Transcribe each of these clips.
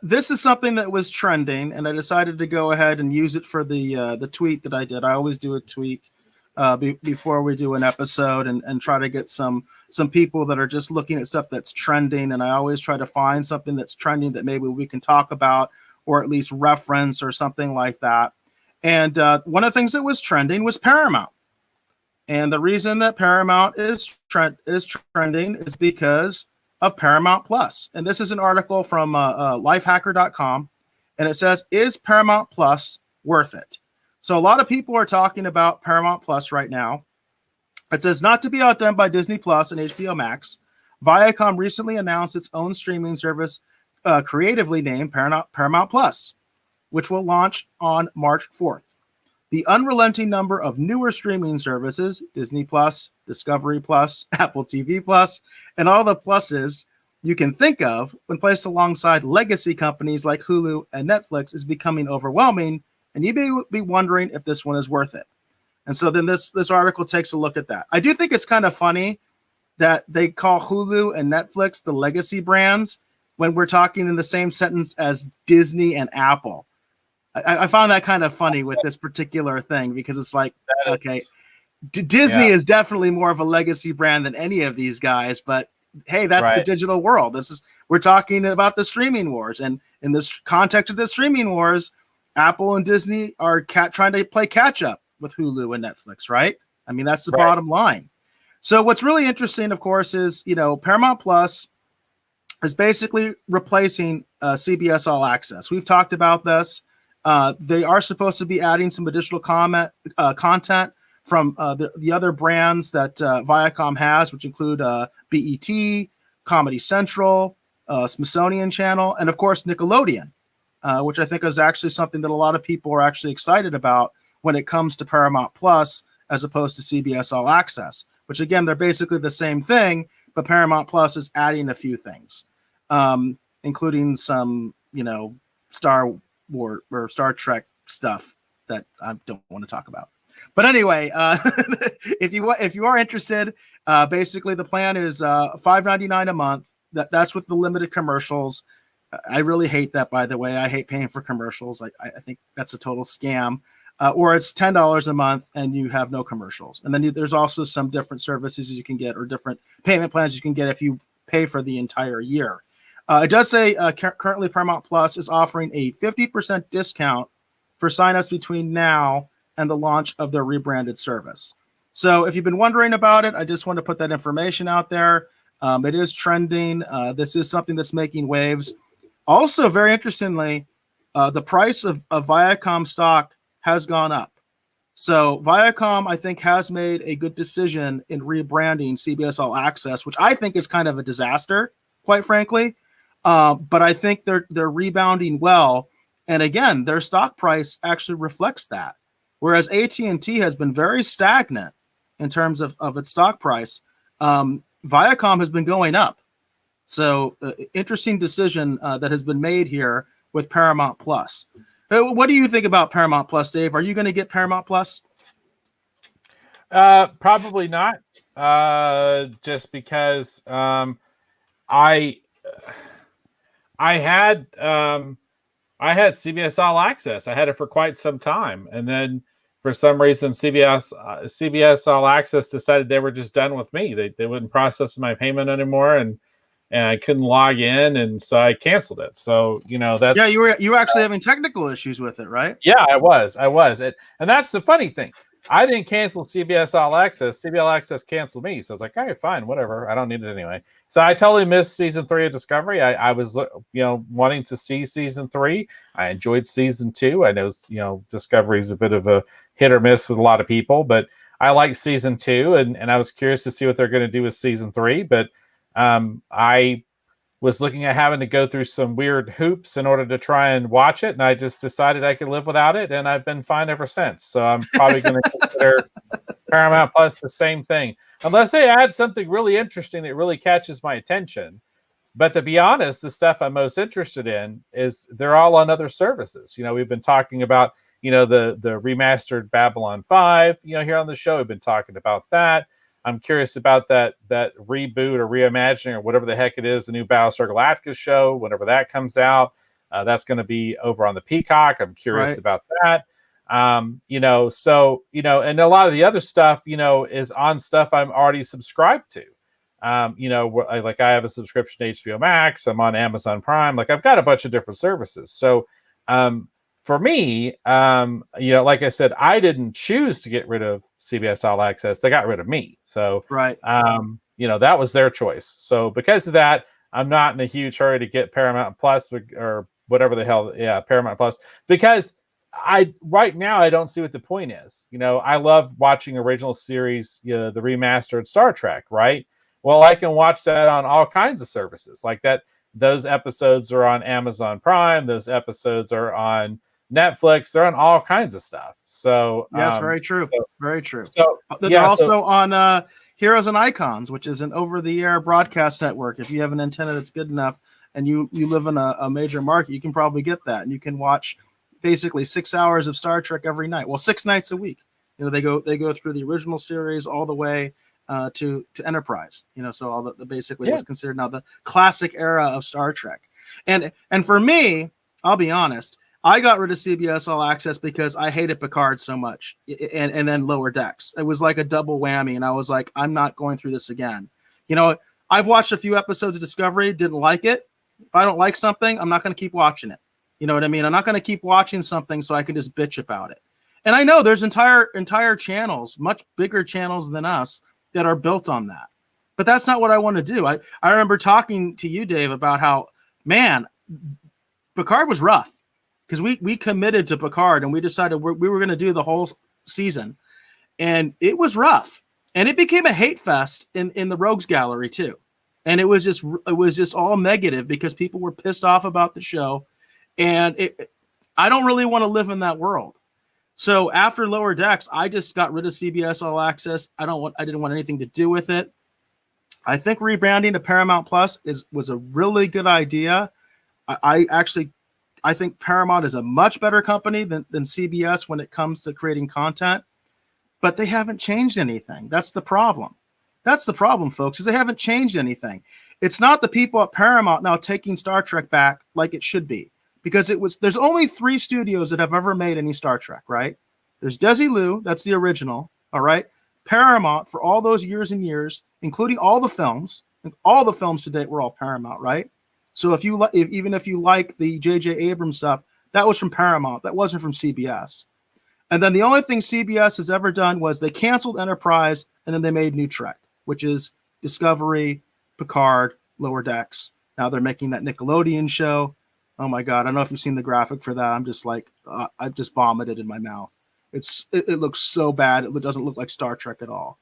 this is something that was trending, and I decided to go ahead and use it for the tweet that I did. I always do a tweet before we do an episode, and try to get some people that are just looking at stuff that's trending. And I always try to find something that's trending that maybe we can talk about or at least reference or something like that. And one of the things that was trending was Paramount. And the reason that Paramount is trending is because of Paramount Plus. And this is an article from lifehacker.com. And it says, is Paramount Plus worth it? So a lot of people are talking about Paramount Plus right now. It says, not to be outdone by Disney Plus and HBO Max, Viacom recently announced its own streaming service, creatively named Paramount Plus, which will launch on March 4th. The unrelenting number of newer streaming services, Disney Plus, Discovery Plus, Apple TV Plus, and all the pluses you can think of when placed alongside legacy companies like Hulu and Netflix is becoming overwhelming, and you may be wondering if this one is worth it. And so then this article takes a look at that. I do think it's kind of funny that they call Hulu and Netflix the legacy brands when we're talking in the same sentence as Disney and Apple. I found that kind of funny with this particular thing, because it's like, okay, Disney is definitely more of a legacy brand than any of these guys, but hey, that's the digital world. We're talking about the streaming wars, and in this context of the streaming wars, Apple and Disney are trying to play catch up with Hulu and Netflix, right? I mean, that's the bottom line. So what's really interesting, of course, is, Paramount Plus is basically replacing CBS All Access. We've talked about this. They are supposed to be adding some additional content from the other brands that Viacom has, which include BET, Comedy Central, Smithsonian Channel, and of course Nickelodeon, which I think is actually something that a lot of people are actually excited about when it comes to Paramount Plus, as opposed to CBS All Access, which again, they're basically the same thing, but Paramount Plus is adding a few things, including some, Star Wars or Star Trek stuff that I don't want to talk about. But anyway, if you are interested, basically the plan is $5.99 a month. That's with the limited commercials. I really hate that, by the way. I hate paying for commercials. I think that's a total scam. Or it's $10 a month and you have no commercials. And then there's also some different services you can get, or different payment plans you can get if you pay for the entire year. It does say currently Paramount Plus is offering a 50% discount for signups between now and the launch of their rebranded service. So if you've been wondering about it, I just want to put that information out there. It is trending. This is something that's making waves. Also, very interestingly, the price of Viacom stock has gone up. So Viacom, I think, has made a good decision in rebranding CBS All Access, which I think is kind of a disaster, quite frankly. But I think they're rebounding well. And again, their stock price actually reflects that. Whereas AT&T has been very stagnant in terms of its stock price, Viacom has been going up. So interesting decision that has been made here with Paramount Plus. What do you think about Paramount Plus, Dave? Are you going to get Paramount Plus? Probably not. Just because I had CBS All Access. I had it for quite some time, and then for some reason, CBS All Access decided they were just done with me. They wouldn't process my payment anymore, and I couldn't log in, and so I canceled it. So that's you were actually having technical issues with it, right? Yeah, I was, and that's the funny thing. I didn't cancel CBS All Access. CBS All Access canceled me. So I was like, all right, fine, whatever. I don't need it anyway. So I totally missed season 3 of Discovery. I was, wanting to see season 3. I enjoyed season 2. I know, Discovery is a bit of a hit or miss with a lot of people, but I liked season 2, and I was curious to see what they're going to do with season 3. But I was looking at having to go through some weird hoops in order to try and watch it, and I just decided I could live without it, and I've been fine ever since. So I'm probably going to consider Paramount Plus the same thing, unless they add something really interesting that really catches my attention. But to be honest, the stuff I'm most interested in is they're all on other services. We've been talking about, the remastered Babylon 5, here on the show. We've been talking about that. I'm curious about that reboot or reimagining or whatever the heck it is, the new Battlestar Galactica show, whenever that comes out. That's going to be over on the Peacock. I'm curious Right. about that. So and a lot of the other stuff, is on stuff I'm already subscribed to. Like I have a subscription to HBO Max. I'm on Amazon Prime. Like I've got a bunch of different services. So for me, like I said, I didn't choose to get rid of CBS All Access. They got rid of me. So Right. that was their choice. So because of that, I'm not in a huge hurry to get Paramount Plus or whatever the hell, Paramount Plus, because right now I don't see what the point is. I love watching original series, the remastered Star Trek, right? Well, I can watch that on all kinds of services like that. Those episodes are on Amazon Prime. Those episodes are on Netflix. They're on all kinds of stuff. So yes, very true. Very true. So they're also on Heroes and Icons, which is an over-the-air broadcast network. If you have an antenna that's good enough and you live in a major market, you can probably get that, and you can watch basically 6 hours of Star Trek every night. Well, 6 nights a week. They go through the original series all the way to Enterprise. So all the basically was considered now the classic era of Star Trek. And for me, I'll be honest, I got rid of CBS All Access because I hated Picard so much, and then Lower Decks. It was like a double whammy, and I was like, I'm not going through this again. I've watched a few episodes of Discovery, didn't like it. If I don't like something, I'm not going to keep watching it. You know what I mean? I'm not going to keep watching something so I can just bitch about it. And I know there's entire channels, much bigger channels than us, that are built on that. But that's not what I want to do. I remember talking to you, Dave, about how, man, Picard was rough, because we committed to Picard and we decided we were going to do the whole season, and it was rough, and it became a hate fest in the Rogues Gallery too, and it was just all negative because people were pissed off about the show, and I don't really want to live in that world. So after Lower Decks, I just got rid of CBS All Access. I didn't want anything to do with it. I think rebranding to Paramount Plus was a really good idea. I think Paramount is a much better company than CBS when it comes to creating content, but they haven't changed anything. That's the problem. That's the problem, folks, is they haven't changed anything. It's not the people at Paramount now taking Star Trek back like it should be. Because there's only 3 studios that have ever made any Star Trek, right? There's Desilu, that's the original, all right? Paramount, for all those years and years, including all the films to date were all Paramount, right? So even if you like the J.J. Abrams stuff, that was from Paramount. That wasn't from CBS. And then the only thing CBS has ever done was they canceled Enterprise, and then they made New Trek, which is Discovery, Picard, Lower Decks. Now they're making that Nickelodeon show. Oh my God. I don't know if you've seen the graphic for that. I'm just like, I've just vomited in my mouth. It looks so bad. It doesn't look like Star Trek at all.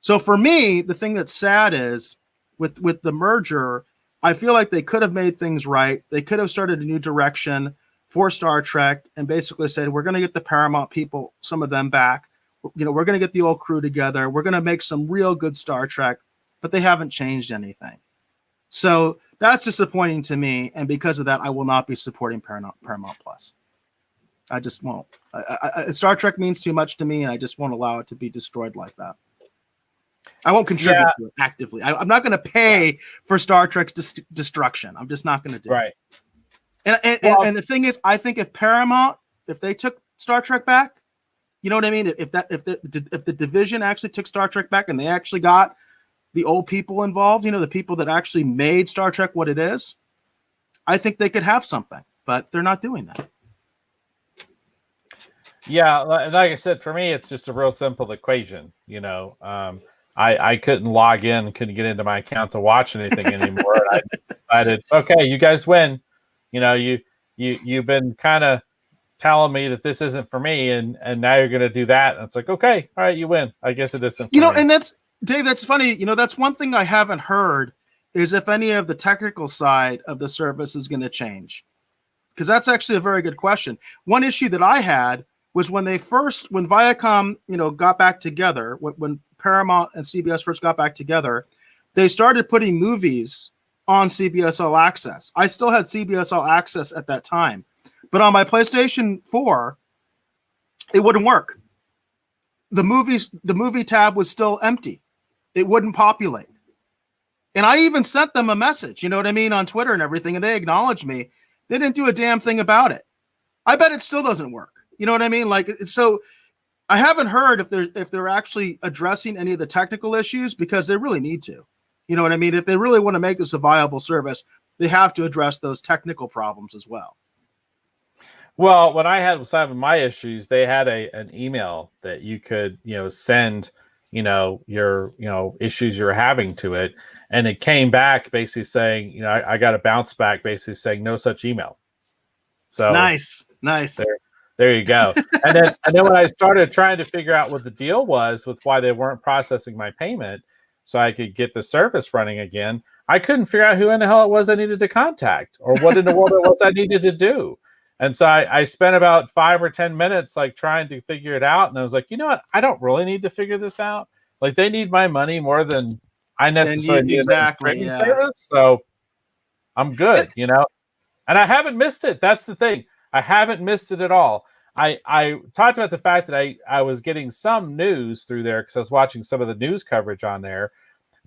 So for me, the thing that's sad is with the merger, I feel like they could have made things right. They could have started a new direction for Star Trek and basically said, we're going to get the Paramount people, some of them back. We're going to get the old crew together. We're going to make some real good Star Trek, but they haven't changed anything. So that's disappointing to me, and because of that, I will not be supporting Paramount Plus. I just won't. Star Trek means too much to me, and I just won't allow it to be destroyed like that. I won't contribute to it actively. I'm not going to pay for Star Trek's destruction. I'm just not going to do it. And the thing is, I think if Paramount, if they took Star Trek back, you know what I mean? If the division actually took Star Trek back and they actually got the old people involved, the people that actually made Star Trek what it is, I think they could have something, but they're not doing that. Yeah, like I said, for me, it's just a real simple equation. I couldn't log in, couldn't get into my account to watch anything anymore. And I just decided, okay, you guys win. You've been kind of telling me that this isn't for me, and now you're going to do that. And it's like, okay, all right, you win. I guess it isn't for me. And that's, Dave, that's funny. That's one thing I haven't heard is if any of the technical side of the service is going to change. Because that's actually a very good question. One issue that I had was when Viacom, got back together, when Paramount and CBS first got back together, they started putting movies on CBS All Access. I still had CBS All Access at that time, but on my PlayStation 4, it wouldn't work. The movie tab was still empty. It wouldn't populate. And I even sent them a message, on Twitter and everything, and they acknowledged me. They didn't do a damn thing about it. I bet it still doesn't work. You know what I mean? Like, so I haven't heard if they're actually addressing any of the technical issues, because they really need to. You know what I mean? If they really want to make this a viable service, they have to address those technical problems as well. Well, when I was having my issues, they had an email that you could, send, your, issues you're having to it. And it came back basically saying, I got a bounce back basically saying no such email. So nice. There you go. And then when I started trying to figure out what the deal was with why they weren't processing my payment so I could get the service running again, I couldn't figure out who in the hell it was I needed to contact or what in the world it was I needed to do. And so I spent about 5 or 10 minutes like trying to figure it out. And I was like, you know what? I don't really need to figure this out. Like, they need my money more than I necessarily need a streaming service. So I'm good, And I haven't missed it. That's the thing. I haven't missed it at all. I talked about the fact that I was getting some news through there because I was watching some of the news coverage on there.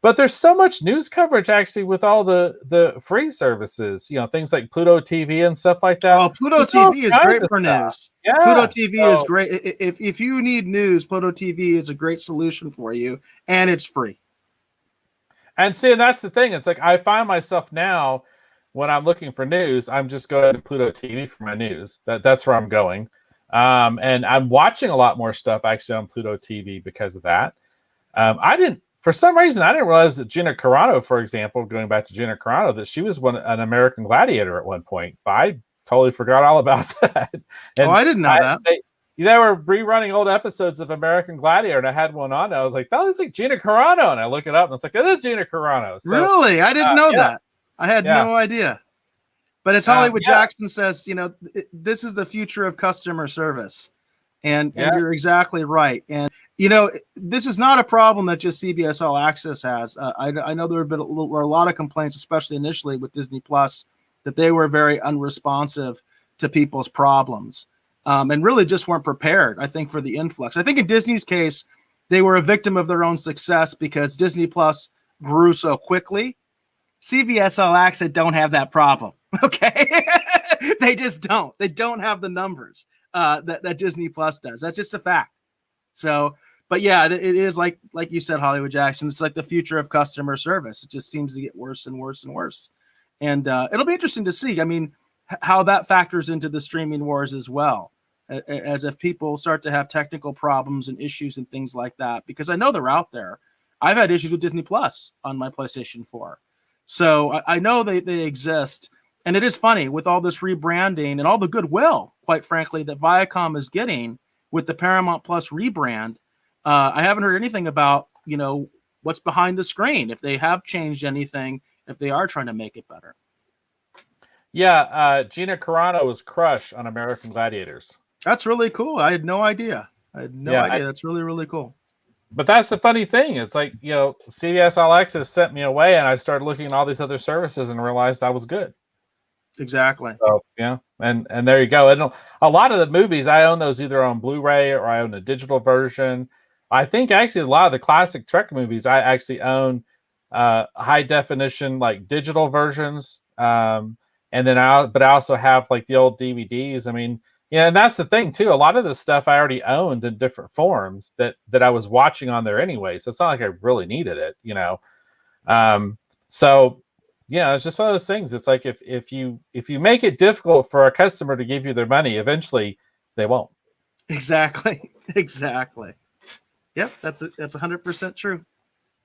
But there's so much news coverage actually with all the free services, things like Pluto TV and stuff like that. Oh, Pluto TV is great for news. Yeah, Pluto TV is great. If you need news, Pluto TV is a great solution for you, and it's free. And see, and that's the thing. It's like I find myself now when I'm looking for news, I'm just going to Pluto TV for my news. That's where I'm going. And I'm watching a lot more stuff actually on Pluto TV because of that. For some reason, I didn't realize that Gina Carano, for example, going back to Gina Carano, that she was an American Gladiator at one point. I totally forgot all about that. And I didn't know that. They were rerunning old episodes of American Gladiator, and I had one on. And I was like, that looks like Gina Carano. And I look it up, and it's like, it is Gina Carano. So, really? I didn't know that. I had no idea. But as Hollywood Jackson says, this is the future of customer service. And you're exactly right. And, this is not a problem that just CBS All Access has. I know there were a lot of complaints, especially initially with Disney Plus, that they were very unresponsive to people's problems and really just weren't prepared, I think, for the influx. I think in Disney's case, they were a victim of their own success because Disney Plus grew so quickly. CBS All Access don't have that problem. Okay. They just don't. They don't have the numbers that Disney Plus does. That's just a fact. So, but yeah, it is like you said, Hollywood Jackson, it's like the future of customer service. It just seems to get worse and worse and worse. And it'll be interesting to see, how that factors into the streaming wars as well, as if people start to have technical problems and issues and things like that, because I know they're out there. I've had issues with Disney Plus on my PlayStation 4. So I know they exist. And it is funny with all this rebranding and all the goodwill, quite frankly, that Viacom is getting with the Paramount Plus rebrand. I haven't heard anything about, what's behind the screen, if they have changed anything, if they are trying to make it better. Yeah, Gina Carano was Crush on American Gladiators. That's really cool. I had no idea. That's really, really cool. But that's the funny thing. It's like, CBS All Access sent me away, and I started looking at all these other services and realized I was good. Exactly. So, and there you go. And a lot of the movies, I own those either on Blu-ray or I own a digital version. I think actually a lot of the classic Trek movies, I actually own high definition, like digital versions. And then I also have like the old DVDs. And that's the thing too. A lot of this stuff I already owned in different forms that I was watching on there anyway. So it's not like I really needed it, So it's just one of those things. It's like if you make it difficult for a customer to give you their money, eventually they won't. Exactly. Yep, that's 100% true.